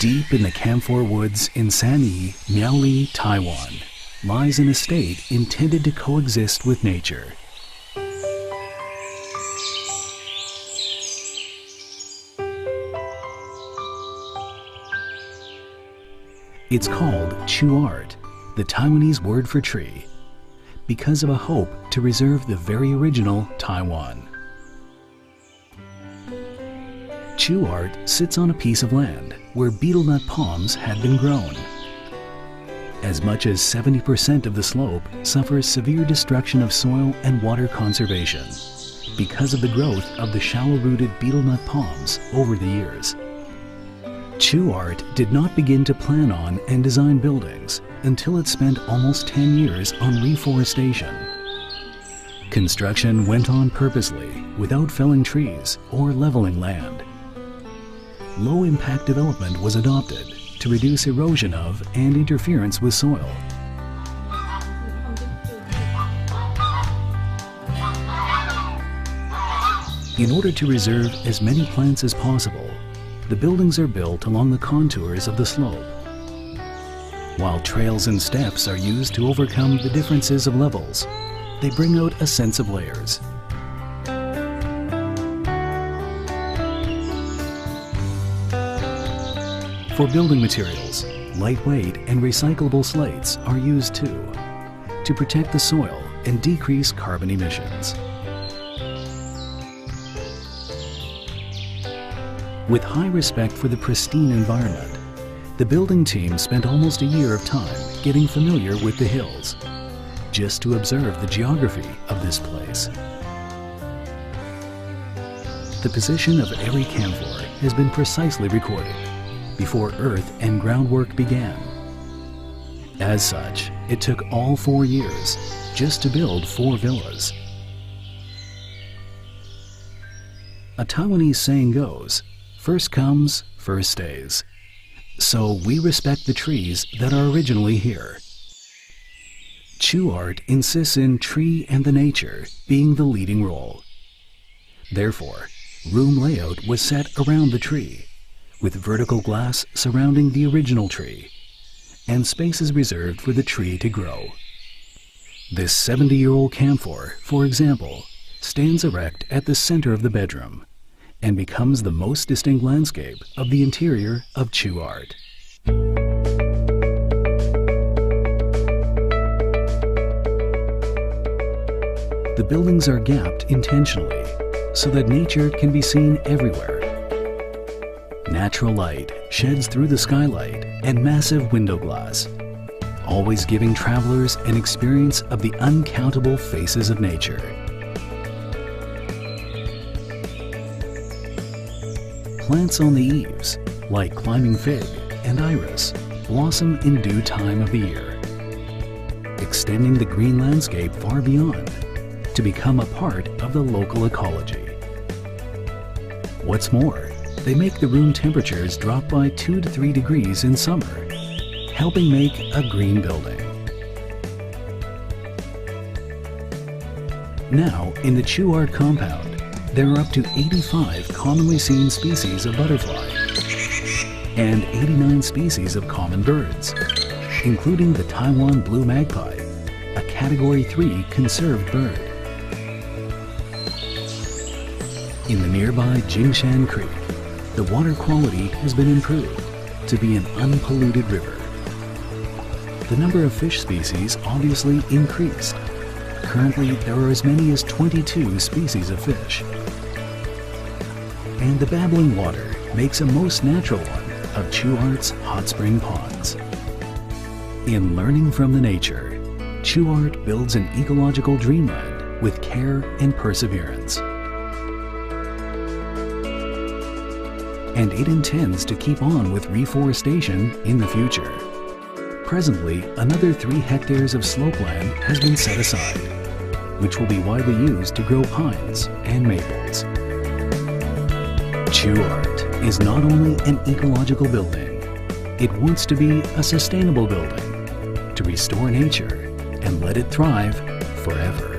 Deep in the camphor woods in Sanyi, Miaoli, Taiwan, lies an estate intended to coexist with nature. It's called Chuart, the Taiwanese word for tree, because of a hope to reserve the very original Taiwan. Chuart sits on a piece of land where betel nut palms had been grown. As much as 70% of the slope suffers severe destruction of soil and water conservation because of the growth of the shallow-rooted betel nut palms over the years. Chuart did not begin to plan on and design buildings until it spent almost 10 years on reforestation. Construction went on purposely without felling trees or leveling land. Low-impact development was adopted to reduce erosion of and interference with soil. In order to reserve as many plants as possible, the buildings are built along the contours of the slope, while trails and steps are used to overcome the differences of levels. They bring out a sense of layers. For building materials, lightweight and recyclable slates are used too, to protect the soil and decrease carbon emissions. With high respect for the pristine environment, the building team spent almost a year of time getting familiar with the hills, just to observe the geography of this place. The position of every camphor has been precisely recorded before earth and groundwork began. As such, it took all 4 years just to build 4 villas. A Taiwanese saying goes, "First comes, first stays." So we respect the trees that are originally here. Chuart insists in tree and the nature being the leading role. Therefore, room layout was set around the tree, with vertical glass surrounding the original tree, and spaces reserved for the tree to grow. This 70-year-old camphor, for example, stands erect at the center of the bedroom and becomes the most distinct landscape of the interior of Chuart. The buildings are gapped intentionally so that nature can be seen everywhere. Natural light sheds through the skylight and massive window glass, always giving travelers an experience of the uncountable faces of nature. Plants on the eaves, like climbing fig and iris, blossom in due time of the year, extending the green landscape far beyond to become a part of the local ecology. What's more, they make the room temperatures drop by 2 to 3 degrees in summer, helping make a green building. Now, in the Chuart compound, there are up to 85 commonly seen species of butterfly and 89 species of common birds, including the Taiwan blue magpie, a Category 3 conserved bird. In the nearby Jingshan Creek, the water quality has been improved to be an unpolluted river. The number of fish species obviously increased. Currently, there are as many as 22 species of fish. And the babbling water makes a most natural one of Chuart's hot spring ponds. In learning from the nature, Chuart builds an ecological dreamland with care and perseverance. And it intends to keep on with reforestation in the future. Presently, another 3 hectares of slopeland has been set aside, which will be widely used to grow pines and maples. Chuart is not only an ecological building, it wants to be a sustainable building to restore nature and let it thrive forever.